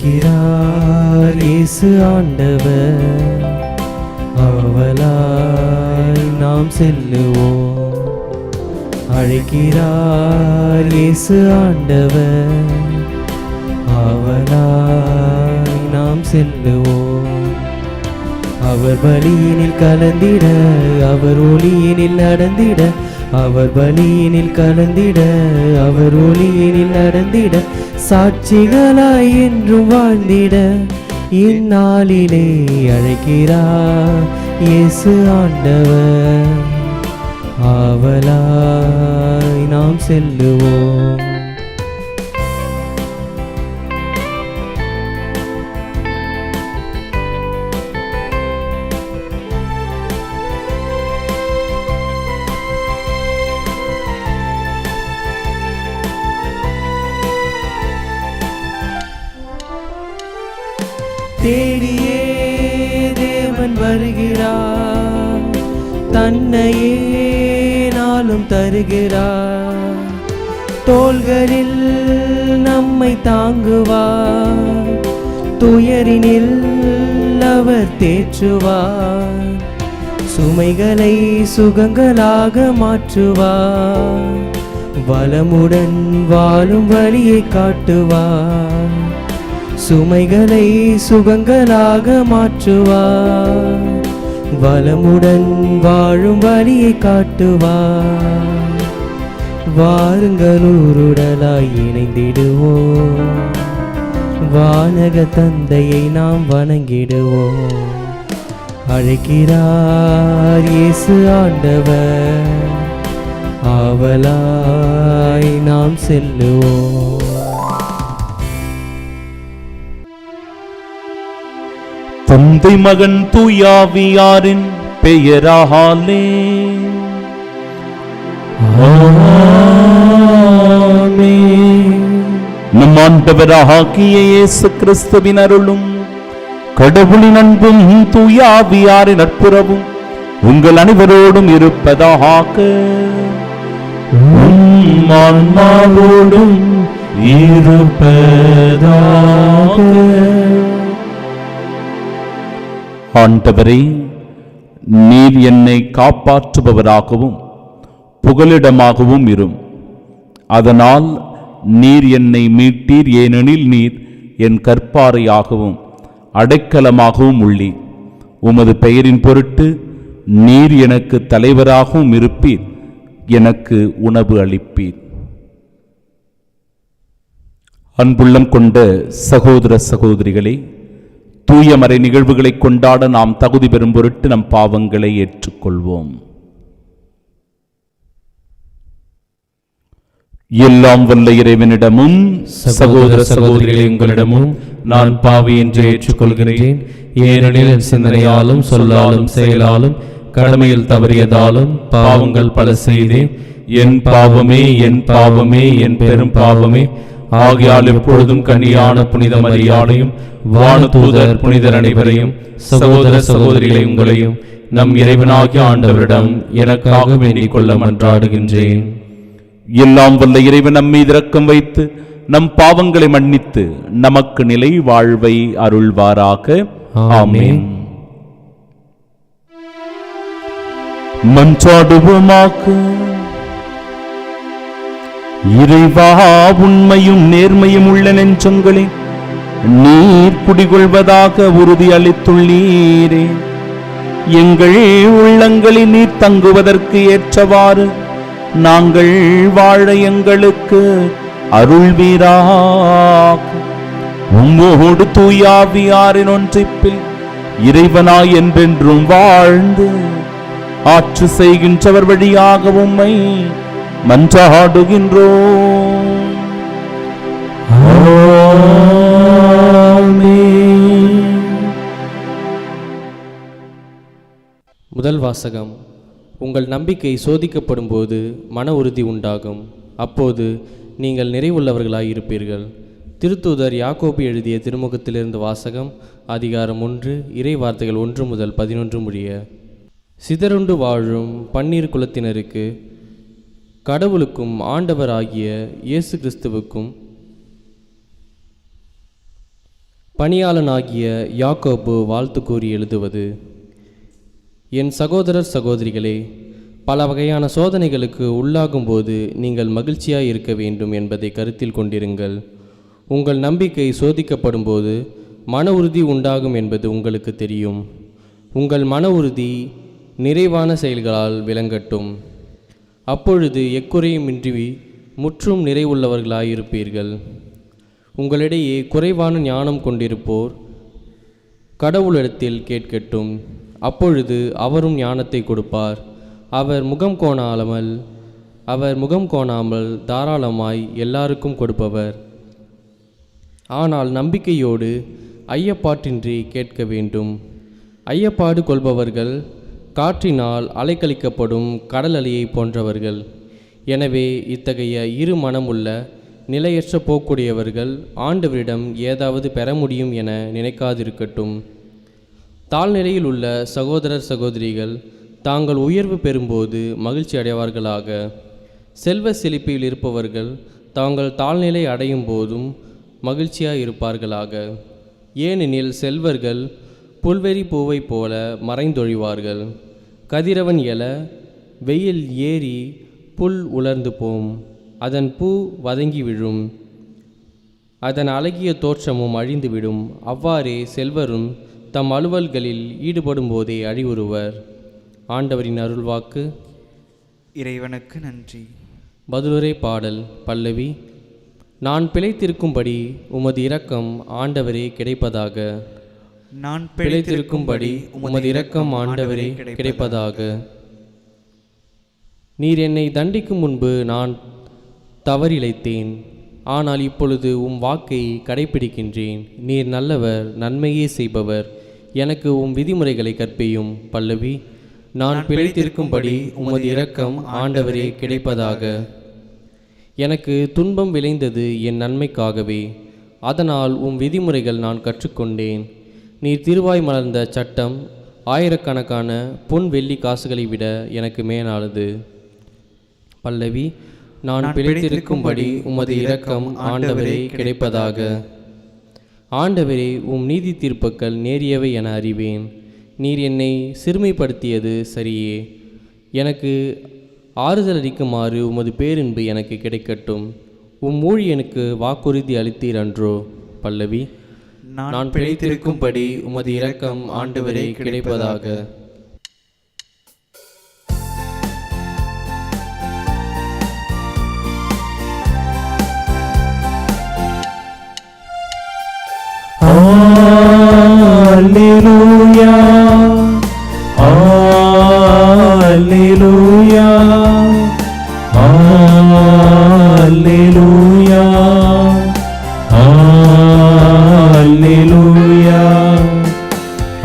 அழைக்கிறார் இயேசு ஆண்டவர், ஆவலாய் நாம் செல்லுவோம். அழைக்கிறார் இயேசு ஆண்டவர், ஆவலாய் நாம் செல்லுவோம். அவர் பலியினில் கலந்திட, அவர் ஒளியினில் நடந்திட, அவர் பலியினில் கலந்திட, அவர் ஒளியினில் நடந்திட, சாட்சிகளாய் என்றும் வாழ்ந்திட இந்நாளிலே அழைக்கிறார் இயேசு ஆண்டவர், ஆவலாய் நாம் செல்லுவோம். தேடியே தேவன் வருகிறார், தன்னையே நாளும் தருகிறார். தோள்களில் நம்மை தாங்குவார், துயரினில் அவர் தேற்றுவார். சுமைகளை சுகங்களாக மாற்றுவார், வளமுடன் வாழும் வழியை காட்டுவார். சுமைகளை சுகங்களாக மாற்றுவார், வளமுடன் வாழும் வழியை காட்டுவார். வாருங்கள் ஊருடலாய் இணைந்திடுவோம், வானக தந்தையை நாம் வணங்கிடுவோம். அழைக்கிறார் இயேசு ஆண்டவர், ஆவலாய் நாம் செல்லுவோம். தந்தை மகன் தூயாவியாரின் பெயராலே ஆமென். நம் ஆண்டவராகிய இயேசு கிறிஸ்துவின் அருளும் கடவுளின் அன்பும் தூயாவியாரின் நட்புறவும் உங்கள் அனைவரோடும் இருப்பதாக. ஆன்மாவோடும் இருப்பதாக. ஆண்டவரே, நீர் என்னை காப்பாற்றுபவராகவும் புகலிடமாகவும் இரும். அதனால் நீர் என்னை மீட்டீர், ஏனெனில் நீர் என் கற்பாறையாகவும் அடைக்கலமாகவும் உள்ளீர். உமது பெயரின் பொருட்டு நீர் எனக்கு தலைவராகவும் இருப்பீர், எனக்கு உணவு அளிப்பீர். அன்புள்ளம் கொண்ட சகோதர சகோதரிகளே, தூயமறை நிகழ்வுகளை கொண்டாட நாம் தகுதி பெறும் பொருட்டு நம் பாவங்களை ஏற்றுக்கொள்வோம். எல்லாம் வல்ல இறைவனிடமும் சகோதர சகோதரிகளே உங்களிடமும் நான் பாவி என்று ஏற்றுக்கொள்கிறேன். ஏனெனில் என் சிந்தனையாலும் சொல்லாலும் செயலாலும் கடமையில் தவறியதாலும் பாவங்கள் பல செய்தேன். என் பாவமே, என் பாவமே, என் பெரும் பாவமே. ஆகையால் எப்பொழுதும் கன்னியான புனித மரியாதையும் வானதூதர் புனிதர் அனைவரையும் சகோதர சகோதரிகளை உங்களையும் நம் இறைவனாகிய ஆண்டவரிடம் எனக்காக வேண்டிக் கொள்ள மன்றாடுகின்றேன். எல்லாம் வல்ல இறைவன் நம் மீது இரக்கம் வைத்து நம் பாவங்களை மன்னித்து நமக்கு நிலை வாழ்வை அருள்வாராக. ஆமென். மன்றாடுவோமாக. இறைவா, உண்மையும் நேர்மையும் உள்ள நெஞ்சங்களே, நீர் குடிகொள்வதாக உறுதி அளித்துள்ளீரே. எங்கள் உள்ளங்களில் நீர் தங்குவதற்கு ஏற்றவாறு நாங்கள் வாழ எங்களுக்கு அருள்வீராக. உம்மோடு தூயாவியாரின் ஒன்றிப்பில் இறைவனாய் என்றென்றும் வாழ்ந்து ஆட்சி செய்கின்றவர் வழியாக உம்மை மன்றாடுகின்றோம். முதல் வாசகம். உங்கள் நம்பிக்கை சோதிக்கப்படும் போது மன உறுதி உண்டாகும், அப்போது நீங்கள் நிறைவுள்ளவர்களாய் இருப்பீர்கள். திருத்தூதர் யாக்கோபு எழுதிய திருமுகத்திலிருந்து வாசகம். அதிகாரம் 1, இறை வார்த்தைகள் 1 முதல் 11 முடிய. சிதறுண்டு வாழும் பன்னீர் குலத்தினருக்கு கடவுளுக்கும் ஆண்டவராகிய இயேசு கிறிஸ்துவுக்கும் பணியாளனாகிய யாக்கோபு வாழ்த்து கூறி எழுதுவது. என் சகோதரர் சகோதரிகளே, பல வகையான சோதனைகளுக்கு உள்ளாகும்போது நீங்கள் மகிழ்ச்சியாய் இருக்க வேண்டும் என்பதை கருத்தில் கொண்டிருங்கள். உங்கள் நம்பிக்கை சோதிக்கப்படும் போது மன உறுதி உண்டாகும் என்பது உங்களுக்கு தெரியும். உங்கள் மன உறுதி நிறைவான செயல்களால் விளங்கட்டும். அப்பொழுது எக்குறையுமின்றி முற்றும் நிறைவுள்ளவர்களாயிருப்பீர்கள். உங்களிடையே குறைவான ஞானம் கொண்டிருப்போர் கடவுளிடத்தில் கேட்கட்டும், அப்பொழுது அவரும் ஞானத்தை கொடுப்பார். அவர் முகம் கோணாமல் தாராளமாய் எல்லாருக்கும் கொடுப்பவர். ஆனால் நம்பிக்கையோடு ஐயப்பாட்டின்றி கேட்க வேண்டும். ஐயப்பாடு கொள்பவர்கள் காற்றினால் அலைக்கழிக்கப்படும் கடல் அலையை போன்றவர்கள். எனவே இத்தகைய இரு மனமுள்ள நிலையற்ற போக்குடையவர்கள் ஆண்டவரிடம் ஏதாவது பெற முடியும் என நினைக்காதிருக்கட்டும். தாழ்நிலையில் உள்ள சகோதரர் சகோதரிகள் தாங்கள் உயர்வு பெறும்போது மகிழ்ச்சி அடைவார்களாக. செல்வ செழிப்பில் இருப்பவர்கள் தாங்கள் தாழ்நிலை அடையும் போதும் மகிழ்ச்சியாக இருப்பார்களாக. ஏனெனில் செல்வர்கள் புல்வெறி பூவைப் போல மறைந்தொழிவார்கள். கதிரவன் எழ வெயில் ஏறி புல் உலர்ந்து போம், அதன் பூ வதங்கி விழும், அதன் அழகிய தோற்றமும் அழிந்துவிடும். அவ்வாறே செல்வரும் தம் அலுவல்களில் ஈடுபடும் போதே அழிவுறுவர். ஆண்டவரின் அருள்வாக்கு. இறைவனுக்கு நன்றி. பதிலுரை பாடல் பல்லவி. நான் பிழைத்திருக்கும்படி உமது இரக்கம் ஆண்டவரே கிடைப்பதாக. நான் பிழைத்திருக்கும்படி உமது இரக்கம் ஆண்டவரே கிடைப்பதாக. நீர் என்னை தண்டிக்கும் முன்பு நான் தவறிழைத்தேன், ஆனால் இப்பொழுது உம் வாக்கை கடைப்பிடிக்கின்றேன். நீர் நல்லவர், நன்மையே செய்பவர், எனக்கு உம் விதிமுறைகளை கற்பியும். பல்லவி. நான் பிழைத்திருக்கும்படி உமது இரக்கம் ஆண்டவரே கிடைப்பதாக. எனக்கு துன்பம் விளைந்தது என் நன்மைக்காகவே, அதனால் உம் விதிமுறைகள் நான் கற்றுக்கொண்டேன். நீர் திருவாய் மலர்ந்த சட்டம் ஆயிரக்கணக்கான பொன் வெள்ளி காசுகளை விட எனக்கு மேலானது. பல்லவி. நான் பிழைத்திருக்கும்படி உமது இரக்கம் ஆண்டவரே கிடைப்பதாக. ஆண்டவரே, உம் நீதி தீர்ப்புக்கள் நேரியவை என அறிவேன். நீர் என்னை சிறுமைப்படுத்தியது சரியே. எனக்கு ஆறுதல் அளிக்குமாறு உமது பேரின்பு எனக்கு கிடைக்கட்டும். உம் ஊழியனுக்கு வாக்குறுதி அளித்தீர் அன்றோ. பல்லவி. நான் பிழைத்திருக்கும்படி உமது இரக்கம் ஆண்டவரே கிடைப்பதாக. அல்லேலூயா, அல்லேலூயா, அல்லேலூயா, அல்லேலூயா,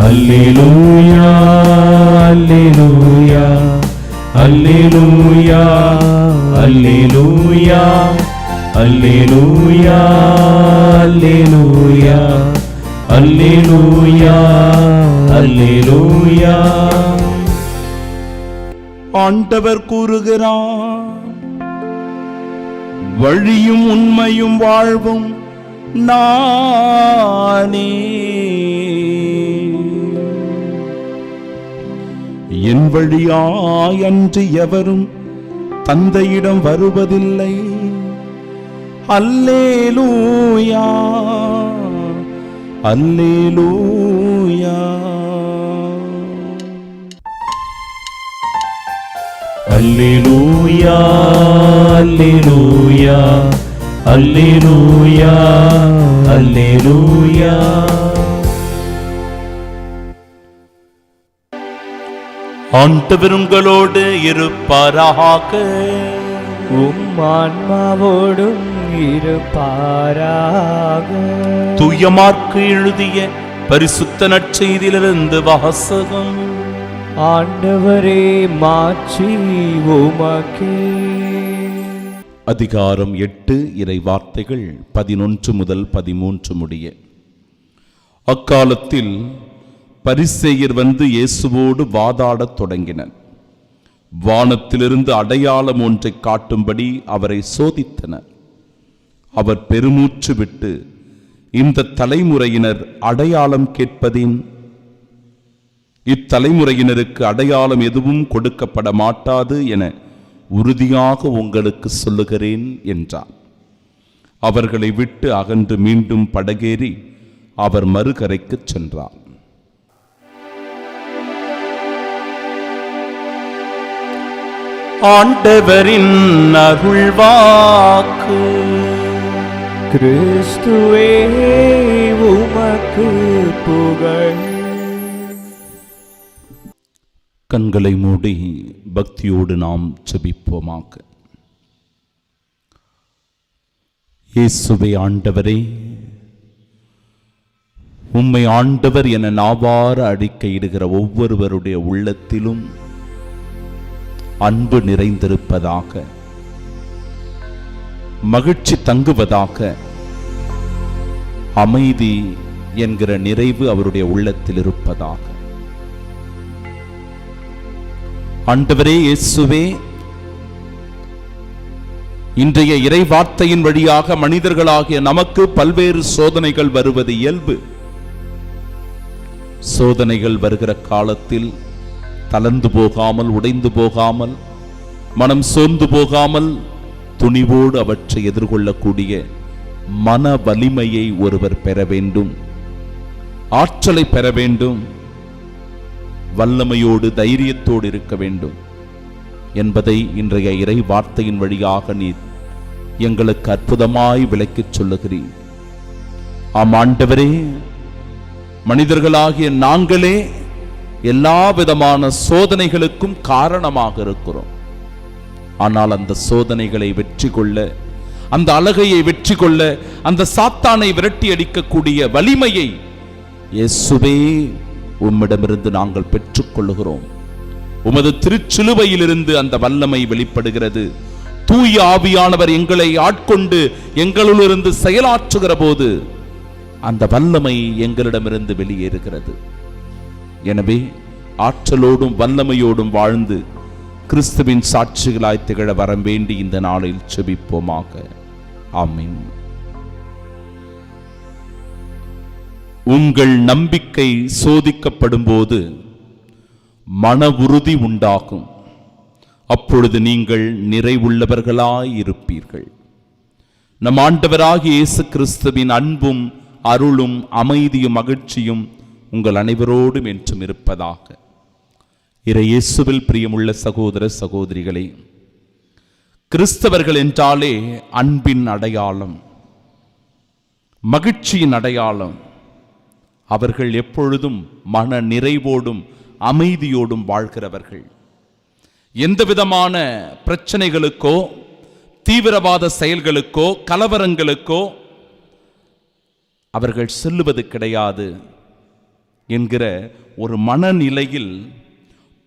அல்லேலூயா, அல்லேலூயா, அல்லேலூயா, அல்லேலூயா, அல்லேலூயா, அல்லேலூயா, அல்லேலூயா, அல்லேலூயா. ஆண்டவர் கூறுகிறார், வழியும் உண்மையும் வாழ்வும் நானே. என் வழியாயன்றி எவரும் தந்தையிடம் வருவதில்லை. அல்லேலூயா, அல்லேலூயா. அல்லேலூயா, அல்லேலூயா, அல்லேலூயா, அல்லேலூயா. ஆண்டவர் உங்களோடு இருப்பாராக. உம் ஆன்மாவோடும் இருப்பாராக. தூய மார்க்கு எழுதிய பரிசுத்த நற்செய்தியிலிருந்து வாசகம். ஆண்டவரே, மாட்சி உமக்கே. அதிகாரம் 8, இறை வார்த்தைகள் 11 முதல் 13 முடிய. அக்காலத்தில் பரிசேயர் வந்து இயேசுவோடு வாதாடத் தொடங்கினர். வானத்திலிருந்து அடையாளம் ஒன்றை காட்டும்படி அவரை சோதித்தனர். அவர் பெருமூச்சு விட்டு, இந்த தலைமுறையினர் அடையாளம் கேட்பதின் இத்தலைமுறையினருக்கு அடையாளம் எதுவும் கொடுக்கப்பட மாட்டாது என உறுதியாக உங்களுக்கு சொல்லுகிறேன் என்றார். அவர்களை விட்டு அகன்று மீண்டும் படகேறி அவர் மறுகரைக்கு சென்றார். ஆண்டவரின் அருள்வாக்கு. கிறிஸ்துவே உமக்கு புகழ். கண்களை மூடி பக்தியோடு நாம் ஜெபிப்போமாக. இயேசுவே ஆண்டவரே, உம்மை ஆண்டவர் என நாவார அறிக்கையிடுகிற ஒவ்வொருவருடைய உள்ளத்திலும் அன்பு நிறைந்திருப்பதாக, மகிழ்ச்சி தங்குவதாக, அமைதி என்கிற நிறைவு அவருடைய உள்ளத்தில் இருப்பதாக. ஆண்டவரே இயேசுவே, இன்றைய இறை வார்த்தையின் வழியாக மனிதர்களாகிய நமக்கு பல்வேறு சோதனைகள் வருவது இயல்பு. சோதனைகள் வருகிற காலத்தில் தளர்ந்து போகாமல், உடைந்து போகாமல், மனம் சோர்ந்து போகாமல், துணிவோடு அவற்றை எதிர்கொள்ளக்கூடிய மன வலிமையை ஒருவர் பெற வேண்டும், ஆற்றலை பெற வேண்டும், வல்லமையோடு தைரியத்தோடு இருக்க வேண்டும் என்பதை இன்றைய இறை வார்த்தையின் வழியாக நீர் எங்களுக்கு அற்புதமாய் விளக்கிச் சொல்லுகிறீர். ஆம் ஆண்டவரே, மனிதர்களாகிய நாங்களே எல்லா விதமான சோதனைகளுக்கும் காரணமாக இருக்கிறோம். ஆனால் அந்த சோதனைகளை வெற்றி கொள்ள, அந்த அழகையை வெற்றி கொள்ள, அந்த சாத்தானை விரட்டி அடிக்கக்கூடிய வலிமையை இயேசுவே உம்மிடமிருந்து நாங்கள் பெற்றுக்கொள்ளுகிறோம். உமது திருச்சிலுவையிலிருந்து அந்த வல்லமை வெளிப்படுகிறது. தூய ஆவியானவர் எங்களை ஆட்கொண்டு எங்களிலிருந்து செயலாற்றுகிற போது அந்த வல்லமை எங்களிடமிருந்து வெளியேறுகிறது. எனவே ஆற்றலோடும் வல்லமையோடும் வாழ்ந்து கிறிஸ்துவின் சாட்சிகளாய் திகழ வர வேண்டி இந்த நாளில் செபிப்போமாக. ஆமென். உங்கள் நம்பிக்கை சோதிக்கப்படும் போது மன உறுதி உண்டாகும். அப்பொழுது நீங்கள் நிறைவுள்ளவர்களாய் இருப்பீர்கள். நம் ஆண்டவராகிய இயேசு கிறிஸ்துவின் அன்பும் அருளும் அமைதியும் மகிழ்ச்சியும் உங்கள் அனைவரோடும் என்றும் இருப்பதாக. இறை இயேசுவில் பிரியமுள்ள சகோதர சகோதரிகளே, கிறிஸ்தவர்கள் என்றாலே அன்பின் அடையாளம், மகிழ்ச்சியின் அடையாளம். அவர்கள் எப்பொழுதும் மன நிறைவோடும் அமைதியோடும் வாழ்கிறவர்கள். எந்த விதமான பிரச்சனைகளுக்கோ, தீவிரவாத செயல்களுக்கோ, கலவரங்களுக்கோ அவர்கள் செல்லுவது கிடையாது என்கிற ஒரு மனநிலையில்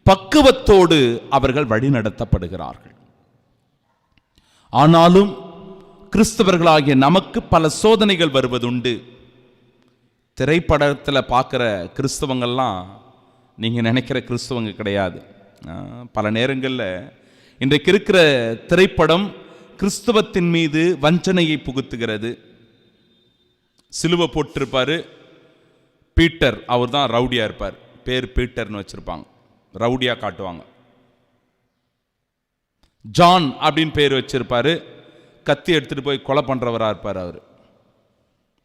பக்குவத்தோடு அவர்கள் வழிநடத்தப்படுகிறார்கள். ஆனாலும் கிறிஸ்தவர்களாகிய நமக்கு பல சோதனைகள் வருவதுண்டு. திரைப்படத்தில் பார்க்குற கிறிஸ்தவங்கள்லாம் நீங்கள் நினைக்கிற கிறிஸ்தவங்க கிடையாது. பல நேரங்களில் இன்றைக்கு இருக்கிற திரைப்படம் கிறிஸ்தவத்தின் மீது வஞ்சனையை புகுத்துகிறது. சிலுவை போட்டிருப்பார் பீட்டர், அவர் தான் ரவுடியாக இருப்பார், பேர் பீட்டர்னு வச்சுருப்பாங்க, ரவுடியாக காட்டுவாங்க. ஜான் அப்படின்னு பேர் வச்சிருப்பாரு, கத்தி எடுத்துகிட்டு போய் கொலை பண்ணுறவராக இருப்பார். அவர்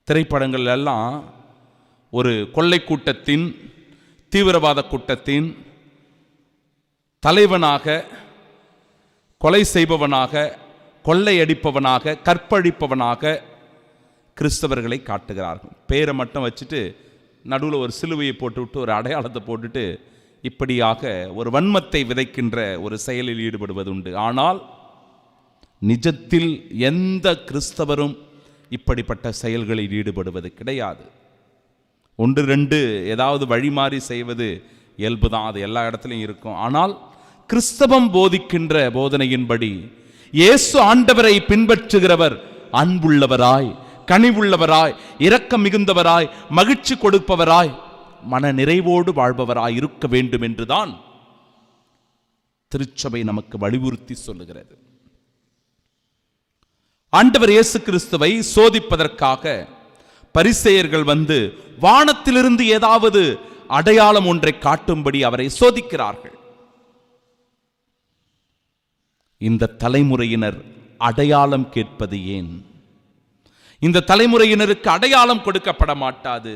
திரைப்படங்கள் எல்லாம் ஒரு கொள்ளை கூட்டத்தின், தீவிரவாத கூட்டத்தின் தலைவனாக, கொலை செய்பவனாக, கொள்ளையடிப்பவனாக, கற்பழிப்பவனாக கிறிஸ்தவர்களை காட்டுகிறார்கள். பேரை மட்டும் வச்சுட்டு நடுவில் ஒரு சிலுவையை போட்டுவிட்டு ஒரு அடையாளத்தை போட்டுட்டு இப்படியாக ஒரு வன்மத்தை விதைக்கின்ற ஒரு செயலில் ஈடுபடுவது உண்டு. ஆனால் நிஜத்தில் எந்த கிறிஸ்தவரும் இப்படிப்பட்ட செயல்களில் ஈடுபடுவது கிடையாது. ஒன்று ரெண்டு ஏதாவது வழிமாறி செய்வது இயல்பு தான், அது எல்லா இடத்துலையும் இருக்கும். ஆனால் கிறிஸ்தவம் போதிக்கின்ற போதனையின்படி இயேசு ஆண்டவரை பின்பற்றுகிறவர் அன்புள்ளவராய், கனிவுள்ளவராய், இரக்கம் மிகுந்தவராய், மகிழ்ச்சி கொடுப்பவராய், மன நிறைவோடு வாழ்பவராய் இருக்க வேண்டும் என்றுதான் திருச்சபை நமக்கு வலியுறுத்தி சொல்லுகிறது. ஆண்டவர் இயேசு கிறிஸ்துவை சோதிப்பதற்காக பரிசேயர்கள் வந்து வானத்திலிருந்து ஏதாவது அடையாளம் ஒன்றை காட்டும்படி அவரை சோதிக்கிறார்கள். இந்த தலைமுறையினர் அடையாளம் கேட்பது ஏன்? இந்த தலைமுறையினருக்கு அடையாளம் கொடுக்கப்பட மாட்டாது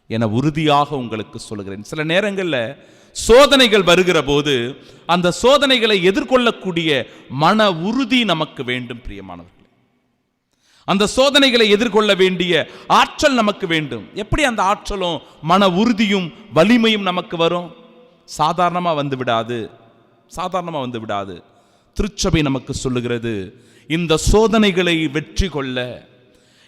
என உறுதியாக உங்களுக்கு சொல்கிறேன். சில நேரங்களில் சோதனைகள் வருகிற போது அந்த சோதனைகளை எதிர்கொள்ளக்கூடிய மன உறுதி நமக்கு வேண்டும் பிரியமானவர்களே. அந்த சோதனைகளை எதிர்கொள்ள வேண்டிய ஆற்றல் நமக்கு வேண்டும். எப்படி அந்த ஆற்றலும் மன உறுதியும் வலிமையும் நமக்கு வரும்? சாதாரணமாக வந்து விடாது. திருச்சபை நமக்கு சொல்லுகிறது, இந்த சோதனைகளை வெற்றி கொள்ள,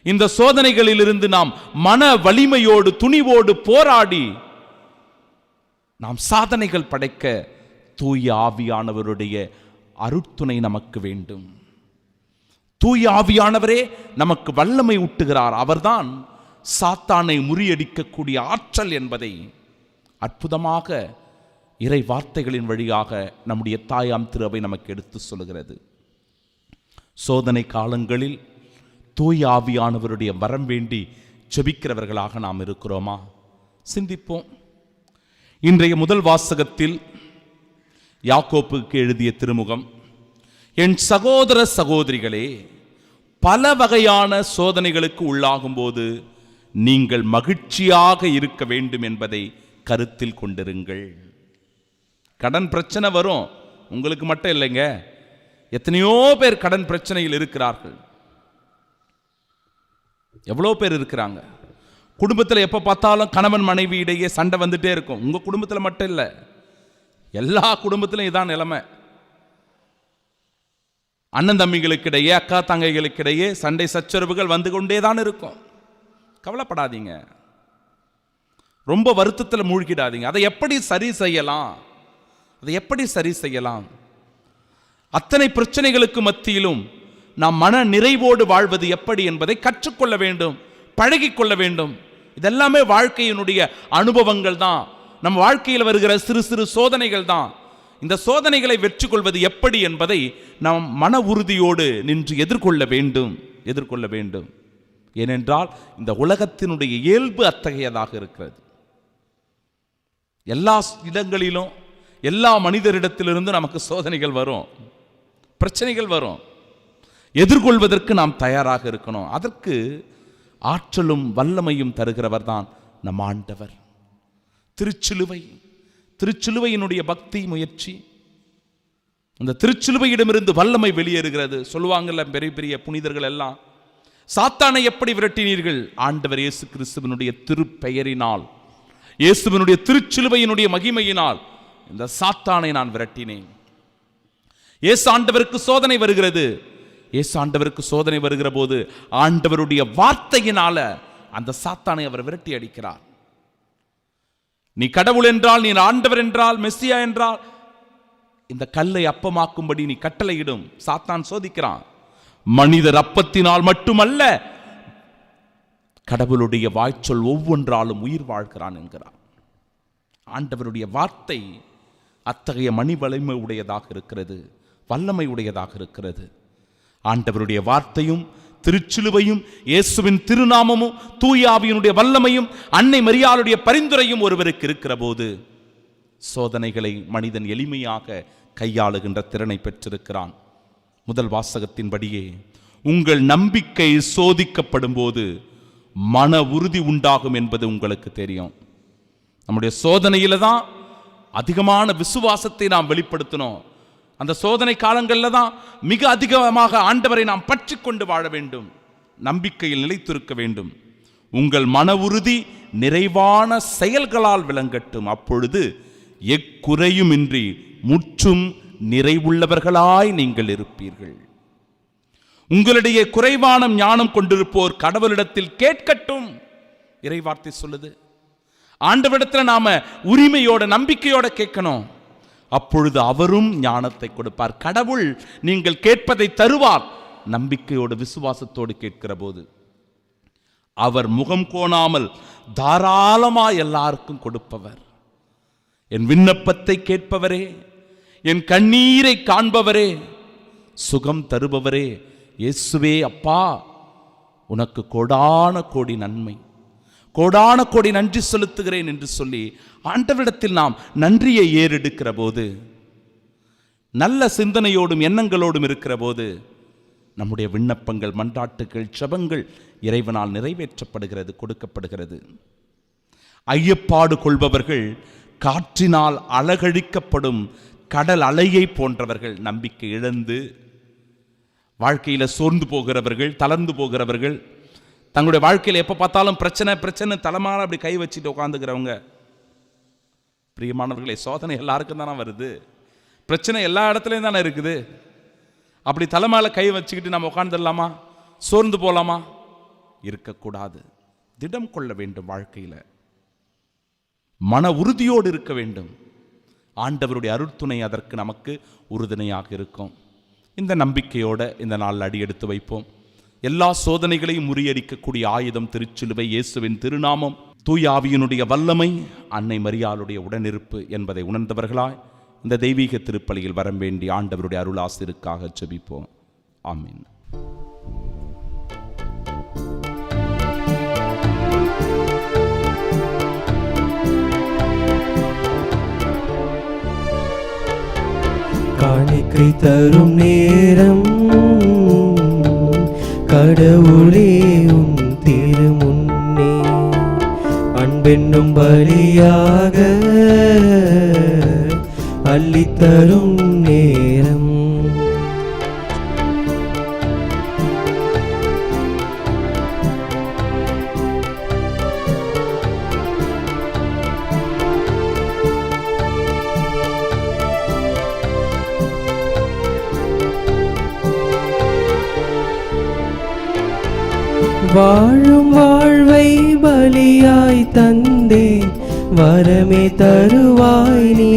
இந்த சோதனைகளிலிருந்து நாம் மன வலிமையோடு துணிவோடு போராடி நாம் சாதனைகள் படைக்க தூய ஆவியானவருடைய அருட்துணை நமக்கு வேண்டும். தூய ஆவியானவரே நமக்கு வல்லமை ஊட்டுகிறார். அவர்தான் சாத்தானை முறியடிக்கக்கூடிய ஆற்றல் என்பதை அற்புதமாக இறை வார்த்தைகளின் வழியாக நம்முடைய தாயாம் திருவை நமக்கு எடுத்து சொல்கிறது. சோதனை காலங்களில் தூய ஆவியானவருடைய வரம் வேண்டி ஜெபிக்கிறவர்களாக நாம் இருக்கிறோமா? சிந்திப்போம். இன்றைய முதல் வாசகத்தில் யாக்கோப்புக்கு எழுதிய திருமுகம், என் சகோதர சகோதரிகளே, பல வகையான சோதனைகளுக்கு உள்ளாகும் போது நீங்கள் மகிழ்ச்சியாக இருக்க வேண்டும் என்பதை கருத்தில் கொண்டிருங்கள். கடன் பிரச்சனை வரும், உங்களுக்கு மட்டும் இல்லைங்க, எத்தனையோ பேர் கடன் பிரச்சனையில் இருக்கிறார்கள். எவ்வளோ பேர் இருக்கிறாங்க. குடும்பத்தில் எப்போ பார்த்தாலும் கணவன் மனைவி இடையே சண்டை வந்துட்டே இருக்கும். உங்க குடும்பத்தில் மட்டும் இல்லை, எல்லா குடும்பத்திலும் இதான் நிலைமை. அண்ணன் தம்பிகளுக்கிடையே, அக்கா தங்கைகளுக்கிடையே சண்டை சச்சரவுகள் வந்து கொண்டே தான் இருக்கும். கவலைப்படாதீங்க, ரொம்ப வருத்தத்தில் மூழ்கிடாதீங்க. அதை எப்படி சரி செய்யலாம்? அத்தனை பிரச்சனைகளுக்கு மத்தியிலும் நாம் மன நிறைவோடு வாழ்வது எப்படி என்பதை கற்றுக்கொள்ள வேண்டும், பழகிக்கொள்ள வேண்டும். இதெல்லாமே வாழ்க்கையினுடைய அனுபவங்கள் தான், நம் வாழ்க்கையில் வருகிற சிறு சிறு சோதனைகள் தான். இந்த சோதனைகளை வெற்றி கொள்வது எப்படி என்பதை நாம் மன உறுதியோடு நின்று எதிர்கொள்ள வேண்டும். ஏனென்றால் இந்த உலகத்தினுடைய இயல்பு அத்தகையதாக இருக்கிறது. எல்லா இடங்களிலும் எல்லா மனிதரிடத்திலிருந்து நமக்கு சோதனைகள் வரும், பிரச்சனைகள் வரும். எதிர்கொள்வதற்கு நாம் தயாராக இருக்கணும். அதற்கு ஆற்றலும் வல்லமையும் தருகிறவர் தான் நம் ஆண்டவர். திருச்சிலுவையினுடைய பக்தி முயற்சி, அந்த திருச்சிலுவையிடமிருந்து வல்லமை வெளியேறுகிறது. சொல்லுவாங்கல்ல பெரிய பெரிய புனிதர்கள் எல்லாம், சாத்தானை எப்படி விரட்டினீர்கள்? ஆண்டவர் இயேசு கிறிஸ்துவினுடைய திருப்பெயரினால், இயேசுவினுடைய திருச்சிலுவையினுடைய மகிமையினால் இந்த சாத்தானை நான் விரட்டினேன். இயேசு ஆண்டவருக்கு சோதனை வருகிறது. இயேசு ஆண்டவருக்கு சோதனை வருகிற போது ஆண்டவருடைய வார்த்தையினால அந்த சாத்தானை அவர் விரட்டி அடிக்கிறார். நீ கடவுள் என்றால், நீ ஆண்டவர் என்றால், மெஸ்ஸியா என்றால் இந்த கல்லை அப்பமாக்கும்படி நீ கட்டளையிடும். சாத்தான் சோதிக்கிறான். மனிதர் அப்பத்தினால் மட்டுமல்ல, கடவுளுடைய வாய்ச்சொல் ஒவ்வொன்றாலும் உயிர் வாழ்கிறான் என்கிறார். ஆண்டவருடைய வார்த்தை அத்தகைய மணி வலிமை உடையதாக இருக்கிறது, வல்லமை உடையதாக இருக்கிறது. ஆண்டவருடைய வார்த்தையும் திருச்சிலுவையும் இயேசுவின் திருநாமமும் தூய ஆவியினுடைய வல்லமையும் அன்னை மரியாளுடைய பரிந்துரையும் ஒருவருக்கு இருக்கிற போது சோதனைகளை மனிதன் எளிமையாக கையாளுகின்ற திறனை பெற்றிருக்கிறான். முதல் வாசகத்தின்படியே உங்கள் நம்பிக்கை சோதிக்கப்படும் போது மன உறுதி உண்டாகும் என்பது உங்களுக்கு தெரியும். நம்முடைய சோதனையில தான் அதிகமான விசுவாசத்தை நாம் வெளிப்படுத்தணும். அந்த சோதனை காலங்களில் தான் மிக அதிகமாக ஆண்டவரை நாம் பற்றி கொண்டு வாழ வேண்டும், நம்பிக்கையில் நிலைத்திருக்க வேண்டும். உங்கள் மன உறுதி நிறைவான செயல்களால் விளங்கட்டும். அப்பொழுது எக்குறையுமின்றி முற்றும் நிறைவுள்ளவர்களாய் நீங்கள் இருப்பீர்கள். உங்களிடையே குறைவான ஞானம் கொண்டிருப்போர் கடவுளிடத்தில் கேட்கட்டும். இறைவார்த்தை சொல்லுது. ஆண்டவரிடத்தில் நாம உரிமையோட நம்பிக்கையோட கேட்கணும். அப்பொழுது அவரும் ஞானத்தை கொடுப்பார். கடவுள் நீங்கள் கேட்பதை தருவார். நம்பிக்கையோடு விசுவாசத்தோடு கேட்கிற போது அவர் முகம் கோணாமல் தாராளமாய் எல்லாருக்கும் கொடுப்பவர். என் விண்ணப்பத்தை கேட்பவரே, என் கண்ணீரை காண்பவரே, சுகம் தருபவரே, இயேசுவே அப்பா, உனக்கு கோடான கோடி நன்மை, கோடான கோடி நன்றி செலுத்துகிறேன் என்று சொல்லி ஆண்டவரிடத்தில் நாம் நன்றியை ஏறெடுக்கிற போது, நல்ல சிந்தனையோடும் எண்ணங்களோடும் இருக்கிற போது நம்முடைய விண்ணப்பங்கள், மன்றாட்டுகள், ஜெபங்கள் இறைவனால் நிறைவேற்றப்படுகிறது, கொடுக்கப்படுகிறது. ஐயப்பாடு கொள்பவர்கள் காற்றினால் அலகழிக்கப்படும் கடல் அலையை போன்றவர்கள். நம்பிக்கை இழந்து வாழ்க்கையில் சோர்ந்து போகிறவர்கள், தளர்ந்து போகிறவர்கள், தங்களுடைய வாழ்க்கையில் எப்போ பார்த்தாலும் பிரச்சனை பிரச்சனை தலைமாற அப்படி கை வச்சுட்டு உட்காந்துக்கிறவங்க. பிரியமானவர்களே, சோதனை எல்லாருக்கும் தானே வருது, பிரச்சனை எல்லா இடத்துலையும் தானே இருக்குது. அப்படி தலைமையில கை வச்சுக்கிட்டு நம்ம உட்காந்துடலாமா? சோர்ந்து போகலாமா? இருக்கக்கூடாது. திடம் கொள்ள வேண்டும். வாழ்க்கையில் மன உறுதியோடு இருக்க வேண்டும். ஆண்டவருடைய அருட்துணை அதற்கு நமக்கு உறுதுணையாக இருக்கும். இந்த நம்பிக்கையோட இந்த நாளில் அடி எடுத்து வைப்போம். எல்லா சோதனைகளையும் முறியடிக்கக்கூடிய ஆயுதம் திருச்சிலுவை, இயேசுவின் திருநாமம், தூய ஆவியினுடைய வல்லமை, அன்னை மரியாளுடைய உடனிருப்பு என்பதை உணர்ந்தவர்களாய் இந்த தெய்வீக திருப்பலியில் வர வேண்டி ஆண்டவருடைய அருளாசிற்காக ஜெபிப்போம். ஆமீன். காணிக்கை தரும் நேரம் கடவுளே உன் திருமுன்னே அன்பென்னும் பலியாக அள்ளித்தரும் நேரம். வாழும் வாழ்வை பலியாய் தந்தே வரமே தருவாய் நீ.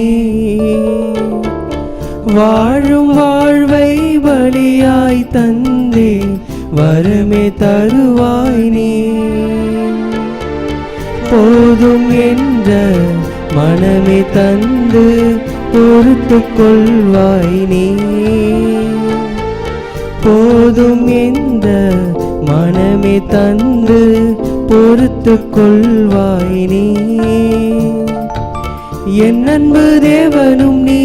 வாழும் வாழ்வை பலியாய் தந்தே வரமே தருவாய் நீ. போதும் என்ற மனமே தந்து பொறுத்து கொள்வாய் நீ. போதும் என்ற மனமே தந்து பொறுத்து கொள்வாய் நீ. என் அன்பு தேவனும் நீ,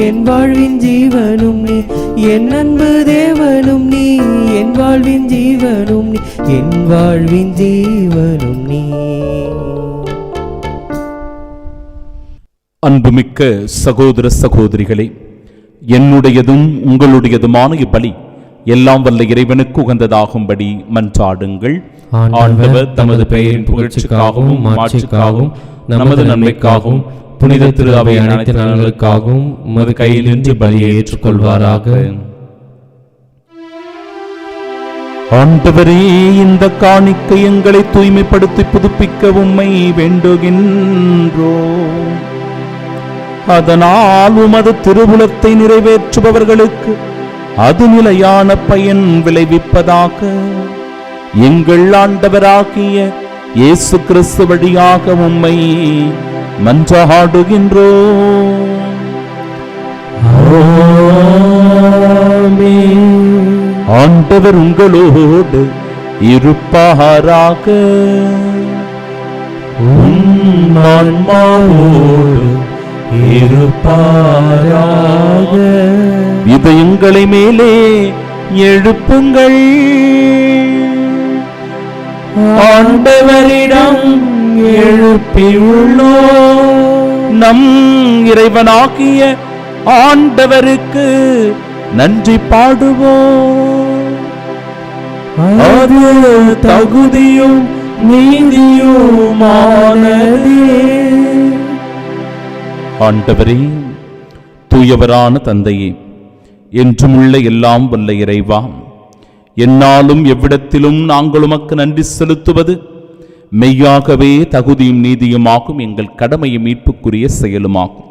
என் வாழ்வின் ஜீவனும் நீ. என் அன்பு தேவனும் நீ, என் வாழ்வின் ஜீவனும் நீ. என் வாழ்வின் ஜீவனும் நீ. அன்புமிக்க சகோதர சகோதரிகளே, என்னுடையதும் உங்களுடையதுமான இப்பலி எல்லாம் வல்ல இறைவனுக்கு உகந்ததாகும்படி மன்றாடுங்கள். ஆண்டவர் தமது பெயரின் புகழ்ச்சிக்காகவும் மாட்சிக்காகவும் நமது நன்மைக்காகவும் புனித திரு அவை அனைத்து நலன்களுக்காகவும் உமது கையில் நின்று பலியை ஏற்றுக்கொள்வாராக. ஆண்டவரே, இந்த காணிக்கை எங்களை தூய்மைப்படுத்தி புதுப்பிக்க உம்மை வேண்டுகின்றோ. அதனால் உமது திருவுளத்தை நிறைவேற்றுபவர்களுக்கு அது நிலையான பயன் விளைவிப்பதாக எங்கள் ஆண்டவராகிய இயேசு கிறிஸ்து வழியாக உம்மை மன்றாடுகின்றோம். ஆண்டவர் உங்களோடு இருப்பாராக. ஆன்மாவோடு இருப்பாராக. இதயங்களை மேலே எழுப்புங்கள். ஆண்டவரிடம் எழுப்பியுள்ளோம். நம் இறைவனாகிய ஆண்டவருக்கு நன்றி பாடுவோம். அது தகுதியும் நீதியுமானதே. ஆண்டவரே, தூயவரான தந்தையே, என்றுமுள்ள எல்லாம் வல்ல இறைவா, என்னாலும் எவ்விடத்திலும் நாங்கள் உமக்கு நன்றி செலுத்துவது மெய்யாகவே தகுதியும் நீதியுமாகும், எங்கள் கடமையும் மீட்புக்குரிய செயலுமாகும்.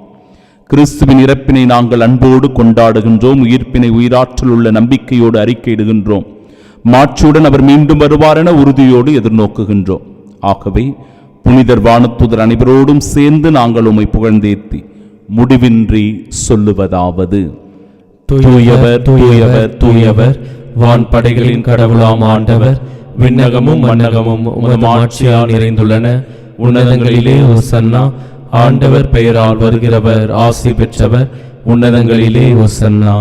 கிறிஸ்துவின் இறப்பினை நாங்கள் அன்போடு கொண்டாடுகின்றோம். உயிர்ப்பினை உயிராற்றல் உள்ள நம்பிக்கையோடு அறிக்கையிடுகின்றோம். மாட்சியுடன் அவர் மீண்டும் வருவார் என உறுதியோடு எதிர்நோக்குகின்றோம். ஆகவே புனிதர் வானதூதர் அனைவரோடும் சேர்ந்து நாங்கள் உம்மை புகழ்ந்தேத்தி முடிவின்றி சொல்லுவதாவது: தூயவர் தூயவர் தூயவர், வான் படைகளின் கடவுளாம் ஆண்டவர், விண்ணகமும் மன்னகமும் உமது ஆட்சியால் நிறைந்துள்ளன. உன்னதங்களிலே ஓசன்னா. ஆண்டவர் பெயரால் வருகிறவர் ஆசி பெற்றவர். உன்னதங்களிலே ஓசன்னா.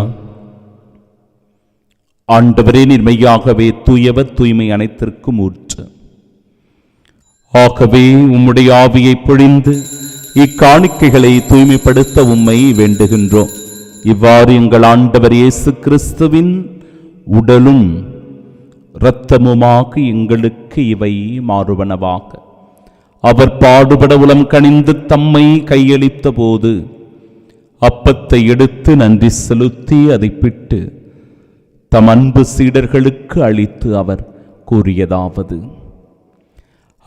ஆண்டவரே, நீர் மெய்யாகவே தூயவர், தூய்மை அனைத்திற்கும் ஊற்று. ஆகவே உம்முடைய ஆவியை பொழிந்து இக்காணிக்கைகளை தூய்மைப்படுத்த உம்மை வேண்டுகின்றோம். இவ்வாறு எங்கள் ஆண்டவர் இயேசு கிறிஸ்துவின் உடலும் இரத்தமுமாக எங்களுக்கு இவை மாறுவனவாக. அவர் பாடுபட உளம் கனிந்து தம்மை கையளித்த போது அப்பத்தை எடுத்து நன்றி செலுத்தி அதை பிட்டு தம் அன்பு சீடர்களுக்கு அளித்து அவர் கூறியதாவது: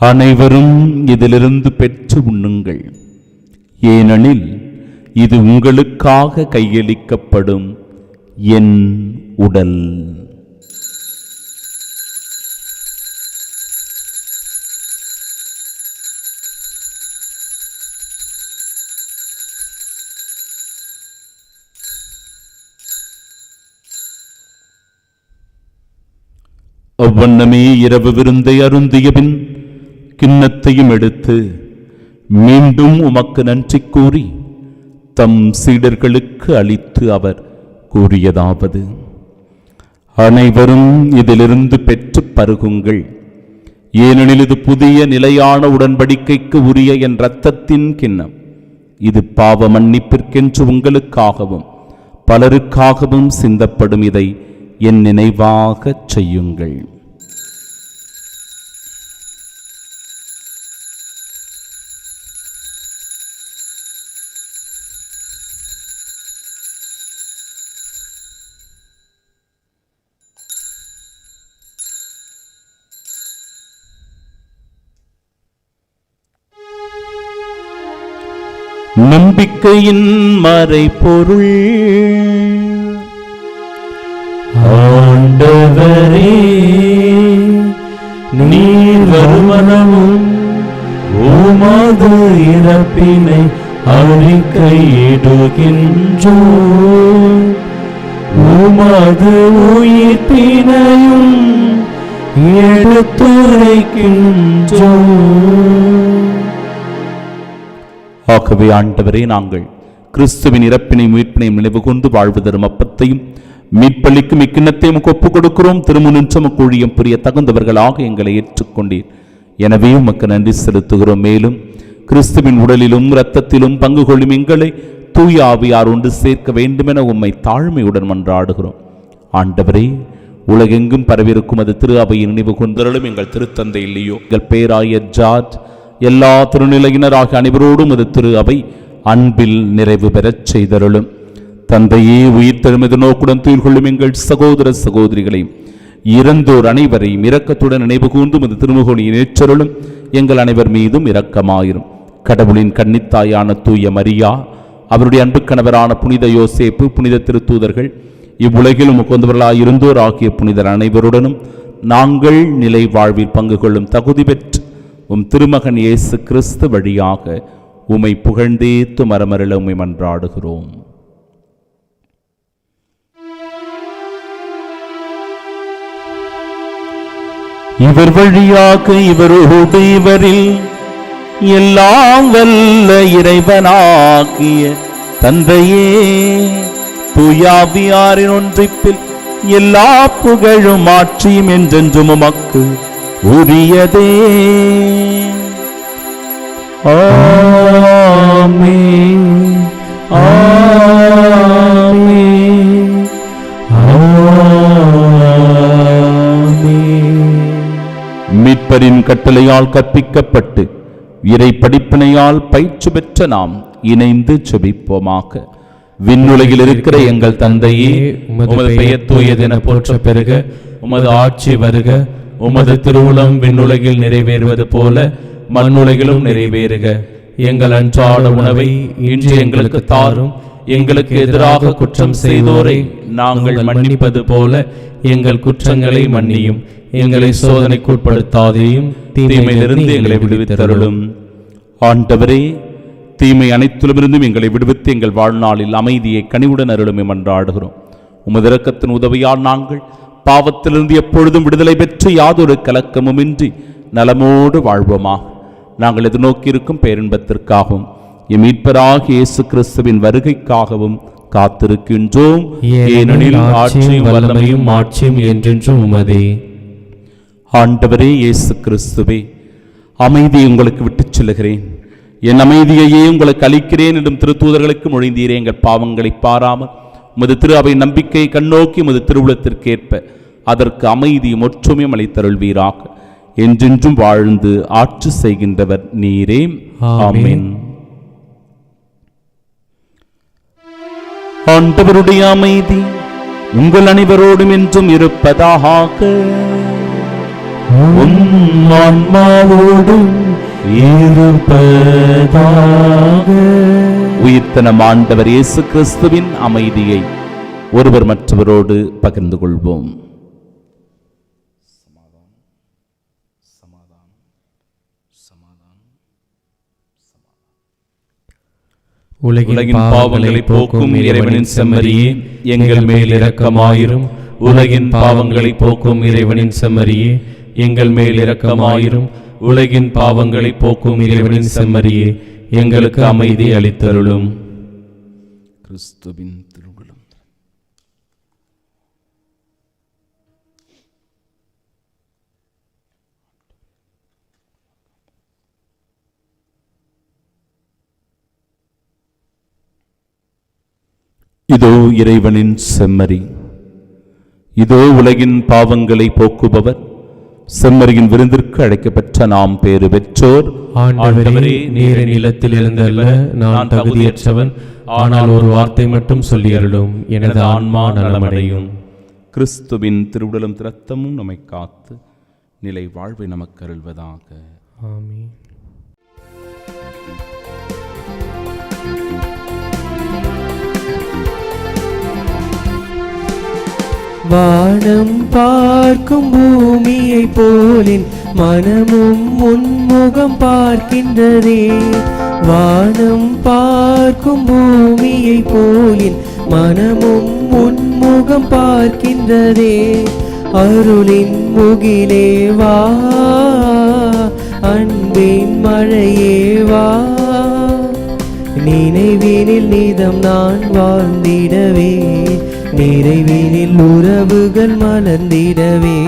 அனைவரும் இதிலிருந்து பெற்று உண்ணுங்கள், ஏனெனில் இது உங்களுக்காக கையளிக்கப்படும் என் உடல். அவ்வண்ணமே இரவு விருந்தை அருந்திய பின் கிண்ணத்தையும் எடுத்து மீண்டும் உமக்கு நன்றி கூறி தம் சீடர்களுக்கு அளித்து அவர் கூறியதாவது: அனைவரும் இதிலிருந்து பெற்று பருகுங்கள், ஏனெனில் இது புதிய நிலையான உடன்படிக்கைக்கு உரிய என் இரத்தத்தின் கிண்ணம். இது பாவ மன்னிப்பிற்கென்று உங்களுக்காகவும் பலருக்காகவும் சிந்தப்படும். இதை என் நினைவாகச் செய்யுங்கள். நம்பிக்கையின் மறைபொருள். ஆண்டவரே, நீர் வருமனமும் உமது இறப்பினை அறிக்கையிடுகின்றோம். உமது உயிர்ப்பினையும் எடுத்துரைக்கின்றோம். ஆகவே ஆண்டவரே, நாங்கள் கிறிஸ்துவின் இறப்பினை மீட்பினையும் நினைவு கொண்டு வாழ்வு தரும் அப்பத்தையும் மீட்பளிக்கும் இக்கிண்ணத்தையும் ஒப்புக் கொடுக்கிறோம். திருமுன்னின்று கூழியம் புரிய தகுந்தவர்களாக எங்களை ஏற்றுக்கொண்டீர். எனவே உமக்கு நன்றி செலுத்துகிறோம். மேலும் கிறிஸ்துவின் உடலிலும் இரத்தத்திலும் பங்கு கொள்ளும் எங்களை தூய ஆவியார் ஒன்று சேர்க்க வேண்டுமென உம்மை தாழ்மையுடன் மன்றாடுகிறோம். ஆண்டவரே, உலகெங்கும் பரவிருக்கும் அது திரு அவையின் நினைவு கொண்டருளும். எங்கள் திருத்தந்தை இல்லையோ எங்கள் பேராயர் ஜார்ஜ், எல்லா திருநிலையினராக அனைவரோடும் அது திரு அவை அன்பில் நிறைவு பெறச் செய்தருளும். தந்தையே, உயிர் தெழுமது நோக்குடன் துயில் கொள்ளும் எங்கள் சகோதர சகோதரிகளையும் இறந்தோர் அனைவரையும் இரக்கத்துடன் நினைவு கூர்ந்து அது திருமுகொழியை நேற்றருளும். எங்கள் அனைவர் மீதும் இரக்கமாயிரும். கடவுளின் கன்னித்தாயான தூய மரியா, அவருடைய அன்பு கணவரான புனித யோசேப்பு, புனித திருத்தூதர்கள், இவ்வுலகிலும் உகந்தவர்களாய் இருந்தோர் ஆகிய புனிதர் அனைவருடனும் நாங்கள் நிலை வாழ்வில் பங்கு கொள்ளும் தகுதி பெற்று உம் திருமகன் இயேசு கிறிஸ்து வழியாக உம்மை புகழ்ந்தேத்து மரமருள உம்மை மன்றாடுகிறோம். இவர் வழியாக இவரோடு இவரில் எல்லாம் வல்ல இறைவனாகிய தந்தையே, தூயாவியாரின் ஒன்றிப்பில் எல்லா புகழும் ஆட்சியும் என்றென்றும் உமக்கு உரியதே. ஆமென், ஆமென், ஆமென். மீட்பரின் கட்டளையால் கற்பிக்கப்பட்டு இறை படிப்பினையால் பயிற்சி பெற்ற நாம் இணைந்து செபிப்போமாக. விண்ணுலகில் இருக்கிற எங்கள் தந்தையே, உமது பெயர் தூயதென போற்ற பெருக, உமது ஆட்சி வருக, உமது திருவுளம் விண்ணுலகில் நிறைவேறுவது போல மண்ணுலகிலும் நிறைவேறுக. எங்கள் அன்றாட உணவை இன்று எங்களுக்கு தாரும். எங்களுக்கு எதிராக குற்றம் செய்தோரை நாங்கள் மன்னிப்பது போல எங்கள் குற்றங்களை மன்னியும். எங்களை சோதனைக்குட்படுத்தாதேயும், தீமையிலிருந்து எங்களை விடுவித்தருளும். ஆண்டவரே, தீமை அனைத்திலுமிருந்தும் எங்களை விடுவித்து எங்கள் வாழ்நாளில் அமைதியை கனிவுடன் அருளும் மன்றாடுகிறோம். உமது இரக்கத்தின் உதவியால் நாங்கள் பாவத்திலிருந்து எப்பொழுதும் விடுதலை பெற்று யாதொரு கலக்கமுமின்றி நலமோடு வாழ்வோமா. நாங்கள் எதிர்நோக்கியிருக்கும் பேரின்பத்திற்காகவும் எம் மீட்பராகிய இயேசு கிறிஸ்துவின் வருகைக்காகவும் காத்திருக்கின்றோம். ஏனெனில் ஆட்சியும் வல்லமையும் மாட்சியும் என்றென்றும் உமதே. ஆண்டவரே இயேசு கிறிஸ்துவே, அமைதியை உங்களுக்கு விட்டுச் செல்லுகிறேன், என் அமைதியையே உங்களுக்கு அளிக்கிறேன் என்றும் திருத்தூதர்களுக்கு மொழிந்தீரே. எங்கள் பாவங்களை பாராமல் உமது திரு அவை நம்பிக்கையை கண்ணோக்கி உமது திருவுளத்திற்கேற்ப அதற்கு அமைதியும் ஒற்றுமையும் அளித்தருள்வீராக. என்றென்றும் வாழ்ந்து ஆட்சி செய்கின்றவர் நீரே. ஆமென். ஆண்டவருடைய அமைதி உங்கள் அனைவரோடும் என்றும் இருப்பதாக. ஆன்மாவோடும் இருப்பதாக. உயிர்த்தனம் ஆண்டவர் இயேசு கிறிஸ்துவின் அமைதியை ஒருவர் மற்றவரோடு பகிர்ந்து கொள்வோம். உலகின் பாவங்களை போக்கும் இறைவனின் செம்மறியே, எங்கள் மேல் இரக்கமாயிரும். உலகின் பாவங்களை போக்கும் இறைவனின் செம்மறியே, எங்கள் மேல் இரக்கமாயிரும். உலகின் பாவங்களை போக்கும் இறைவனின் செம்மறியே, எங்களுக்கு அமைதி அளித்தருளும். கிறிஸ்துவின் திருவுளம். இதோ இறைவனின் செம்மறி, இதோ உலகின் பாவங்களை போக்குபவர். செம்மறியின் விருந்திற்கு அழைக்கப்பெற்ற நாம் பேறு பெற்றோர். ஆண்டவரே, நீர் நிலத்தில் இருந்தல்ல, நான் தகுதியற்றவன். ஆனால் ஒரு வார்த்தை மட்டும் சொல்லியருளும், எனது ஆன்மா நலமடையும். கிறிஸ்துவின் திருவுடலும் இரத்தமும் நம்மை காத்து நிலை வாழ்வை நமக்கு அருள்வதாக. ஆமென். வானம் பார்க்கும் பூமியை போலின் மனமும் உன்முகம் பார்க்கின்றதே. வானம் பார்க்கும் பூமியை போலின் மனமும் உன்முகம் பார்க்கின்றதே. அருளின் முகிலே வா, அன்பின் மழையே வா. நினைவினில் நீதம் நான் வாழ்ந்திடவே, நிறைவினில் உறவுகள் மலர்ந்திடவே.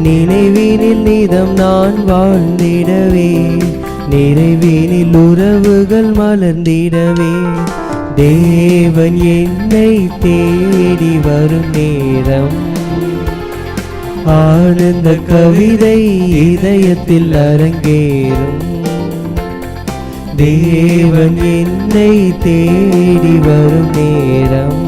நினைவினில் நீதம் நான் வாழ்ந்திடவே, நிறைவினில் உறவுகள் மலர்ந்திடவே. தேவன் என்னை தேடி வரும் நேரம், ஆனந்த கவிதை இதயத்தில் அரங்கேறும். தேவன் என்னை தேடி வரும் நேரம்,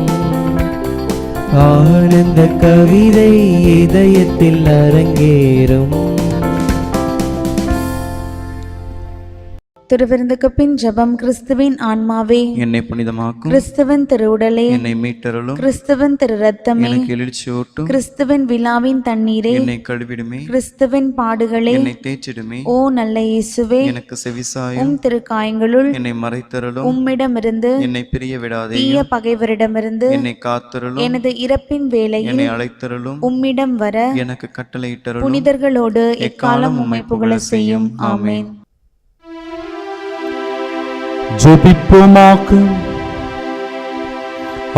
ஆனந்த கவிதை இதயத்தில் அரங்கேறும். திருவிருந்துக்கு பின் ஜெபம். கிறிஸ்துவின் ஆன்மாவே என்னை புனிதமாக்கும், கிறிஸ்துவின் திருவுடலே என்னை மீட்டருளும், கிறிஸ்துவின் திரு ரத்தமே எனக்கு எழுச்சியூட்டும், கிறிஸ்துவின் விழாவின் தண்ணீரே என்னை கழுவிடுமே, கிறிஸ்துவின் பாடுகளே என்னை தேய்ச்சிடுமே. ஓ நல்ல இயேசுவே, எனக்கு செவிசாயும், உம் திருக்காயங்களுள் என்னை மறைத்தருளும், உம்மிடமிருந்து என்னை பிரிய விடாதே, தீய பகைவரிடமிருந்து என்னை காத்தருளும், எனது இறப்பின் வேளையில் என்னை அழைத்தருளும், உம்மிடம் வர எனக்கு கட்டளையிட்டருளும். புனிதர்களோடு எக்காலம் உம்மை புகழ செய்யும். ஆமென். ஜெபிப்போமாக.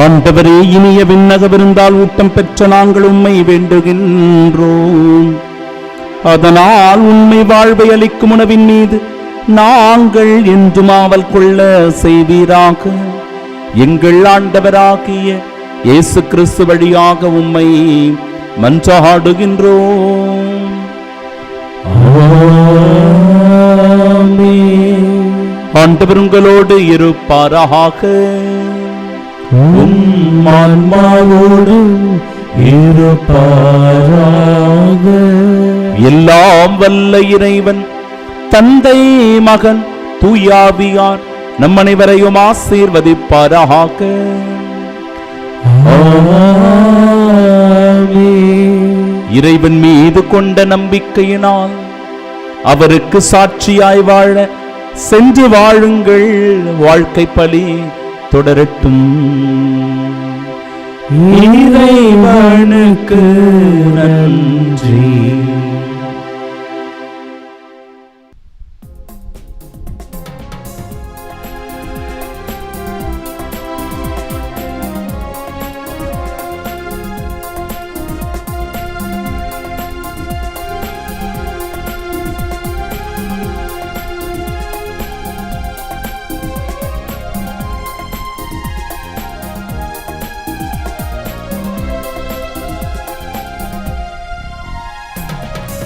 ஆண்டவரே, இனிய விண்ணக விருந்தால் ஊட்டம் பெற்ற நாங்கள் உம்மை வேண்டுகின்றோம். அதனால் உண்மை வாழ்வை அளிக்கும் உணவின் மீது நாங்கள் என்றும் ஆவல் கொள்ள செய்வீராக. எங்கள் ஆண்டவராகிய இயேசு கிறிஸ்து வழியாக உம்மை மன்றாடுகின்றோம். ஆண்டவர் உங்களோடு இருப்பாராக. உம் ஆன்மாவோடு இருப்பாராக. எல்லாம் வல்ல இறைவன் தந்தை, மகன், தூயாவியார் நம் அனைவரையும் ஆசீர்வதிப்பாராக. இறைவன் மீது கொண்ட நம்பிக்கையினால் அவருக்கு சாட்சியாய் வாழ சென்று வாழுங்கள். வாழ்க்கை பலி தொடரட்டும். இறைவனுக்கு நன்றி.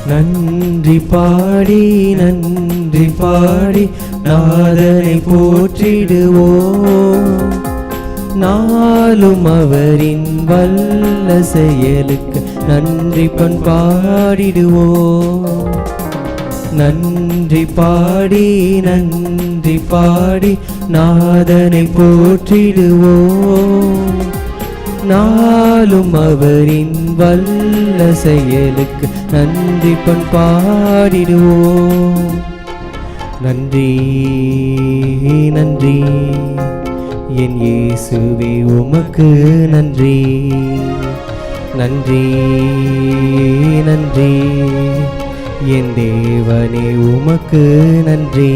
நன்றி பாடி நன்றி பாடி நாதனை போற்றிடுவோம். நாளும் அவரின் வல்ல செயலுக்கு நன்றி பாடிடுவோம். நன்றி பாடி நன்றி பாடி நாதனை போற்றிடுவோம். நாளும் அவரின் வல்ல செயலுக்கு நன்றி பாடிடுவோம். நன்றி நன்றி என் இயேசுவே உமக்கு நன்றி. நன்றி நன்றி என் தேவனே உமக்கு நன்றி.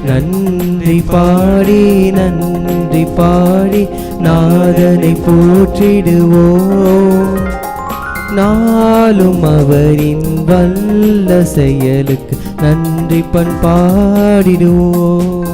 நன்றி பாடி நன்றி பாடி நாதனை போற்றிடுவோம். நாளும் அவரின் வல்ல செயலுக்கு நன்றி பாடிடுவோம்.